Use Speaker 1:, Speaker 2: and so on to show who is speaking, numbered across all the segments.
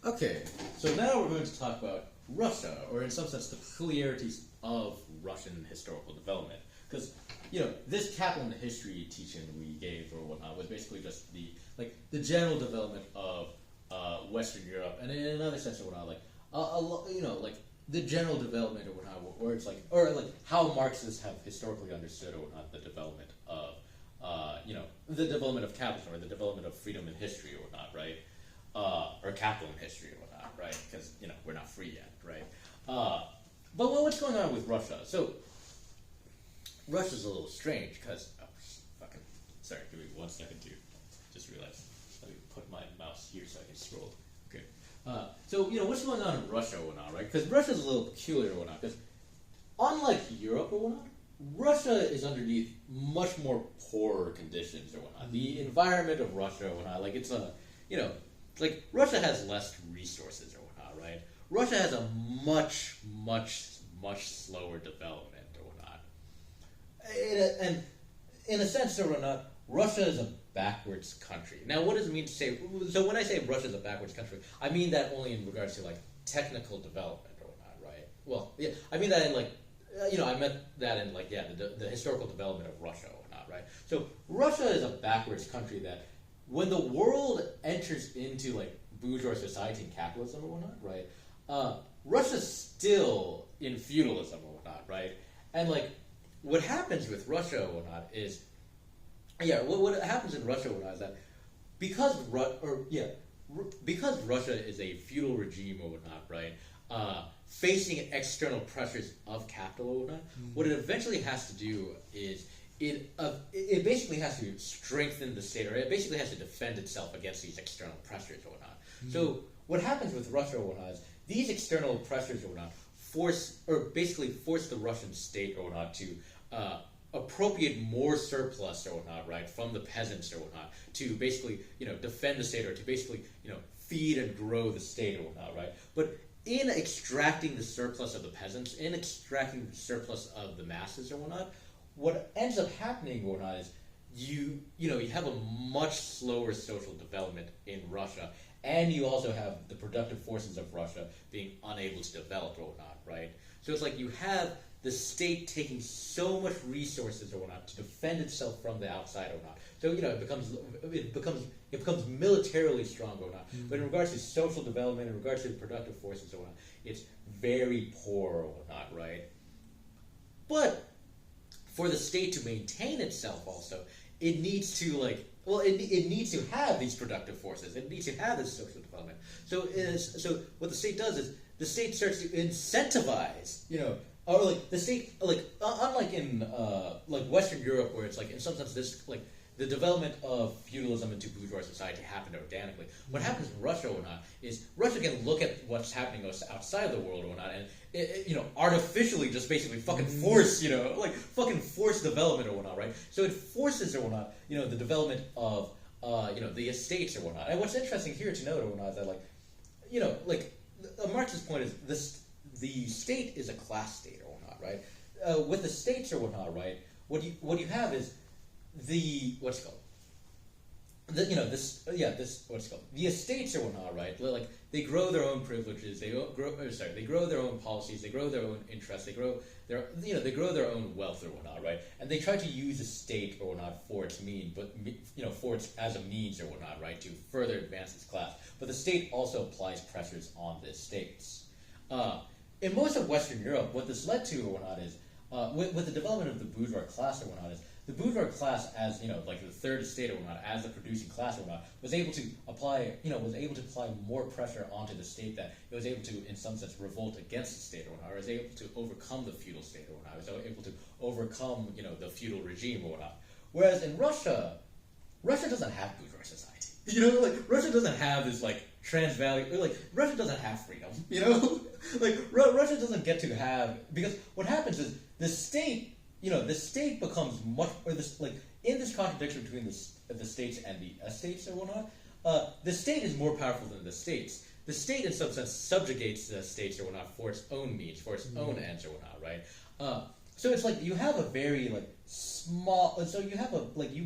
Speaker 1: Okay, so now we're going to talk about Russia, or in some sense the peculiarities of Russian historical development. Because, this Kaplan history teaching we gave or whatnot was basically just the general development of Western Europe, and in another sense or whatnot, the general development or whatnot, or how Marxists have historically understood or whatnot the development of, the development of capitalism or the development of freedom in history or whatnot, right? Or Kaplan history or whatnot, right? Because, we're not free yet, right? But what's going on with Russia? So, Russia's a little strange because, sorry, give me 1 second to just realize. Let me put my mouse here so I can scroll. Okay. So, what's going on in Russia or whatnot, right? Because Russia's a little peculiar or whatnot, because unlike Europe or whatnot, Russia is underneath much more poorer conditions or whatnot. The environment of Russia or whatnot, Russia has less resources or whatnot, right? Russia has a much, much, much slower development or whatnot. And in a sense or whatnot, Russia is a backwards country. Now, what does it mean to say? So when I say Russia is a backwards country, I mean that only in regards to technical development or whatnot, right? Well, yeah, I mean that in I meant that in the historical development of Russia or whatnot, right? So Russia is a backwards country that when the world enters into bourgeois society and capitalism or whatnot, right? Russia's still in feudalism or whatnot, right? And what happens with Russia or whatnot is, what happens in Russia or whatnot is that because Russia is a feudal regime or whatnot, right? Facing external pressures of capital or whatnot, what it eventually has to do is it basically has to strengthen the state, or it basically has to defend itself against these external pressures or whatnot. So what happens with Russia or whatnot is these external pressures or whatnot force the Russian state or whatnot to appropriate more surplus or whatnot, right, from the peasants or whatnot, to basically defend the state, or to basically feed and grow the state or whatnot, right? But in extracting the surplus of the peasants, in extracting the surplus of the masses or whatnot, what ends up happening or whatnot is you have a much slower social development in Russia, and you also have the productive forces of Russia being unable to develop or whatnot, right? So it's you have the state taking so much resources or whatnot to defend itself from the outside or whatnot. So it becomes militarily strong or whatnot. But in regards to social development, in regards to productive forces or whatnot, it's very poor or whatnot, right? But for the state to maintain itself also, it needs to it needs to have these productive forces. It needs to have this social development. So what the state does is the state starts to incentivize, or the state, unlike in Western Europe, where it's in some sense this the development of feudalism into bourgeois society happened organically. What happens in Russia or whatnot is Russia can look at what's happening outside of the world or whatnot, and artificially just basically fucking force, fucking force development or whatnot, right? So it forces or whatnot, the development of the estates or whatnot. And what's interesting here to note or whatnot is that a Marxist point is this: the state is a class state or whatnot, right? With the states or whatnot, right? What you have is the what's it called? The estates or whatnot, right? They grow their own privileges. They grow their own policies. They grow their own interests. They grow their own wealth or whatnot, right? And they try to use the state or whatnot for its means, but for its as a means or whatnot, right, to further advance its class. But the state also applies pressures on the estates. In most of Western Europe, what this led to or whatnot is with the development of the bourgeois class or whatnot is the bourgeois class, as the third estate or whatnot, as the producing class or whatnot, was able to apply more pressure onto the state, that it was able to, in some sense, revolt against the state or whatnot, or was able to overcome the feudal state or whatnot, was able to overcome the feudal regime or whatnot. Whereas in Russia doesn't have bourgeois society. Russia doesn't have this Russia doesn't have freedom. Russia doesn't get to have, because what happens is the state. The state becomes much, in this contradiction between the states and the estates or whatnot, the state is more powerful than the states. The state, in some sense, subjugates the states or whatnot for its own means, for its own ends or whatnot, right? So it's you have a very small. So you have you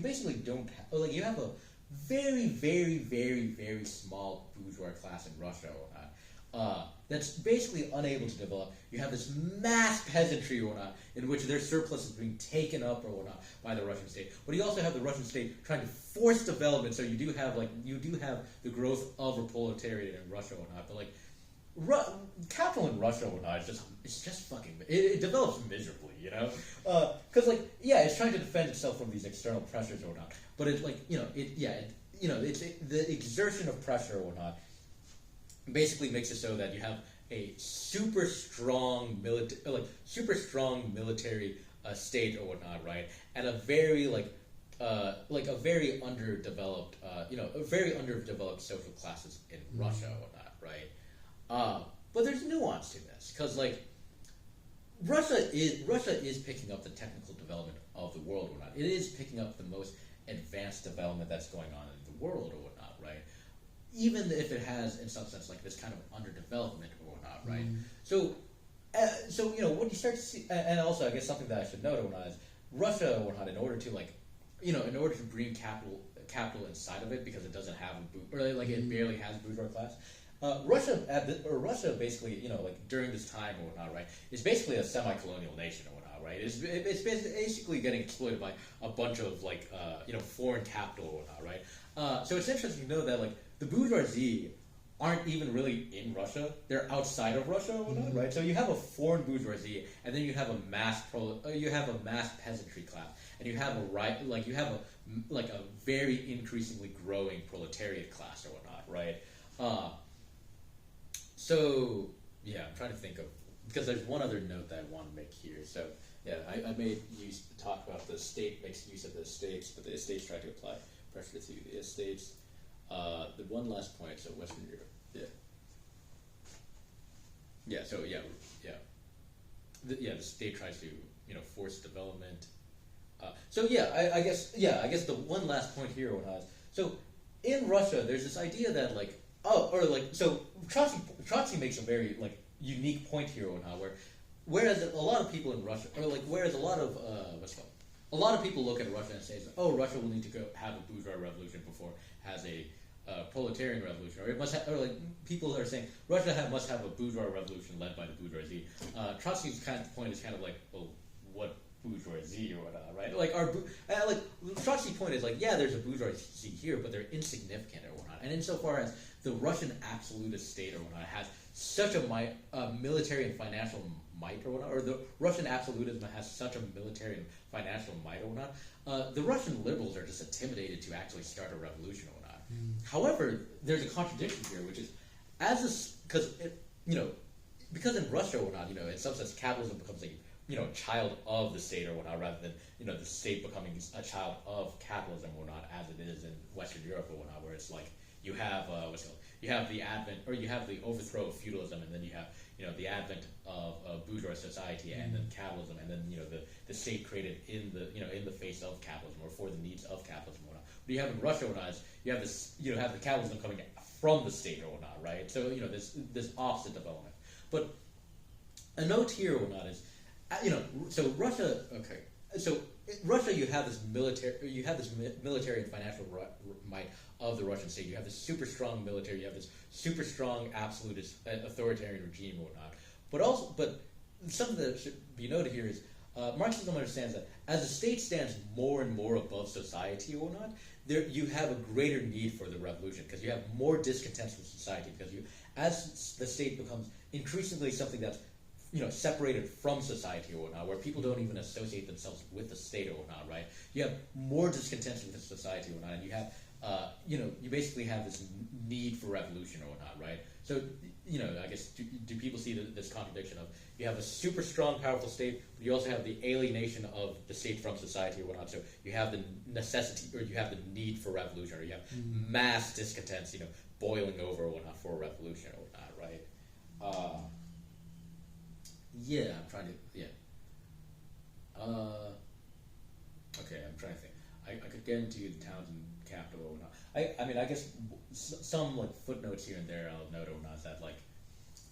Speaker 1: basically don't have, you have a very, very, very, very small bourgeois class in Russia or whatnot, that's basically unable to develop. You have this mass peasantry or whatnot, in which their surplus is being taken up or whatnot by the Russian state. But you also have the Russian state trying to force development, so you do have the growth of a proletariat in Russia or whatnot. But capital in Russia or whatnot it's just fucking it develops miserably, because it's trying to defend itself from these external pressures or whatnot. But it's the exertion of pressure or whatnot basically makes it so that you have a super strong military state or whatnot, right? And a very a very underdeveloped social classes in Russia or whatnot, right? But there's nuance to this because Russia is picking up the technical development of the world or whatnot. It is picking up the most advanced development that's going on in the world or whatnot, right? Even if it has, in some sense, this kind of underdevelopment or whatnot, right? So what you start to see, and also I guess something that I should note or whatnot is Russia or whatnot, in order to bring capital inside of it because it doesn't have it barely has bourgeois class. Russia basically, during this time or whatnot, right, is basically a semi-colonial nation or whatnot, right? It's basically getting exploited by a bunch of foreign capital or whatnot, right? So it's interesting to know that the bourgeoisie aren't even really in Russia; they're outside of Russia or whatnot, right? So you have a foreign bourgeoisie, and then you have a mass peasantry class, and you have a very increasingly growing proletariat class or whatnot, right? So, yeah, I'm trying to think of, because there's one other note that I want to make here. So, yeah, I talk about the state makes use of the estates, but the estates try to apply pressure to the estates. The one last point, so Western Europe, the state tries to, force development. I guess the one last point here was, so in Russia, there's this idea that Trotsky makes a very unique point here on how whereas a lot of people in Russia whereas a lot of people look at Russia and say, oh, Russia will need to go have a bourgeois revolution before it has a proletarian revolution, or it must people are saying Russia must have a bourgeois revolution led by the bourgeoisie. Trotsky's point is well, what bourgeoisie or whatnot, right? Trotsky's point is there's a bourgeoisie here, but they're insignificant or whatnot. And insofar as the Russian absolutist state or whatnot has such a military and financial might or whatnot, or the Russian absolutism has such a military and financial might or whatnot, the Russian liberals are just intimidated to actually start a revolution or whatnot. However, there's a contradiction here, which is because in Russia or whatnot, in some sense, capitalism becomes a child of the state or whatnot, rather than the state becoming a child of capitalism or whatnot, as it is in Western Europe or whatnot, where it's you have you have the advent, or you have the overthrow of feudalism, and then you have the advent of bourgeois society, and then capitalism, and then the state created in the face of capitalism or for the needs of capitalism or whatnot. What you have in Russia or whatnot is you have the capitalism coming from the state or whatnot, right? So this opposite development. But a note here or whatnot is so Russia. Okay, so Russia, you have this military and financial might of the Russian state. You have this super strong military. You have this super strong absolutist authoritarian regime or whatnot. But something that should be noted here is Marxism understands that as the state stands more and more above society or whatnot, you have a greater need for the revolution because you have more discontents with society, because as the state becomes increasingly something that's separated from society or whatnot, where people don't even associate themselves with the state or whatnot, right? You have more discontent with society or whatnot, and you have, you basically have this need for revolution or whatnot, right? So, I guess, do people see this contradiction of you have a super strong, powerful state, but you also have the alienation of the state from society or whatnot, so you have the necessity, or you have the need for revolution, or you have mass discontents, boiling over or whatnot for a revolution or whatnot, right? Yeah, I'm trying to. Yeah. Okay, I'm trying to think. I could get into the towns and capital or whatnot. I mean, I guess some footnotes here and there I'll note or whatnot is that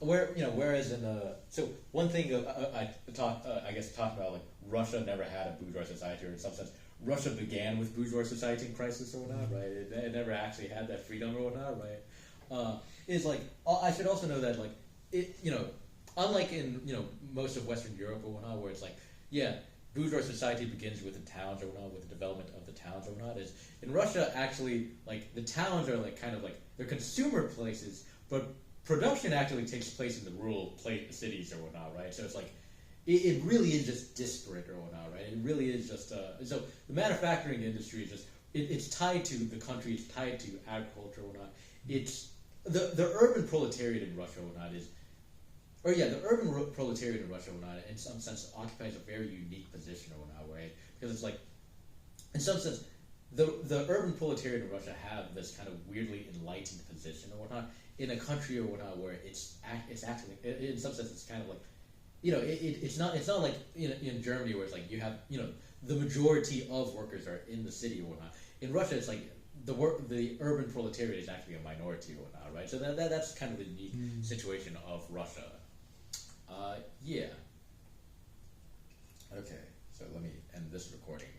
Speaker 1: whereas in so one thing I talked about Russia never had a bourgeois society, or in some sense Russia began with bourgeois society in crisis or whatnot, right? It never actually had that freedom or whatnot, right? Is like I should also know that like it, unlike in most of Western Europe or whatnot, where it's like bourgeois society begins with the towns or whatnot, with the development of the towns or whatnot. Is in Russia actually like the towns are like kind of like they're consumer places, but production actually takes place in the rural cities or whatnot, right? So it's like it really is just disparate or whatnot, right? It really is just so the manufacturing industry is just it's tied to the country, it's tied to agriculture or whatnot. It's the urban proletariat in Russia or whatnot is. The urban proletariat in Russia, in some sense, occupies a very unique position, or whatnot, right? Because it's like, in some sense, the urban proletariat in Russia have this kind of weirdly enlightened position, or whatnot, in a country or whatnot, where it's actually, in some sense, it's kind of like, it's not like in Germany where it's like you have, the majority of workers are in the city or whatnot. In Russia, it's like the urban proletariat is actually a minority or whatnot, right? So that's kind of the unique situation of Russia. Okay, so let me end this recording.